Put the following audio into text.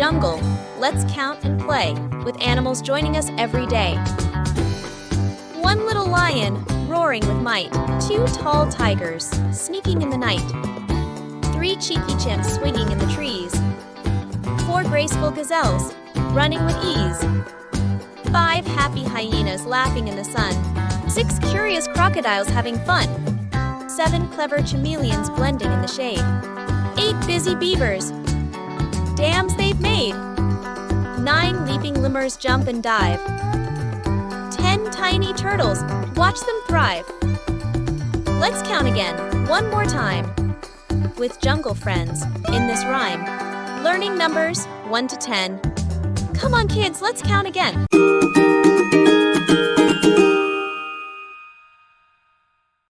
jungle, let's count and play, with animals joining us every day. One little lion, roaring with might. Two tall tigers, sneaking in the night. Three cheeky chimps swinging in the trees. Four graceful gazelles, running with ease. Five happy hyenas laughing in the sun. Six curious crocodiles having fun. Seven clever chameleons blending in the shade. Eight busy beavers, dams they've made. Nine leaping lemurs jump and dive. 10 tiny turtles, watch them thrive. Let's count again, one more time, with jungle friends, in this rhyme. Learning numbers, 1 to 10. Come on kids, let's count again.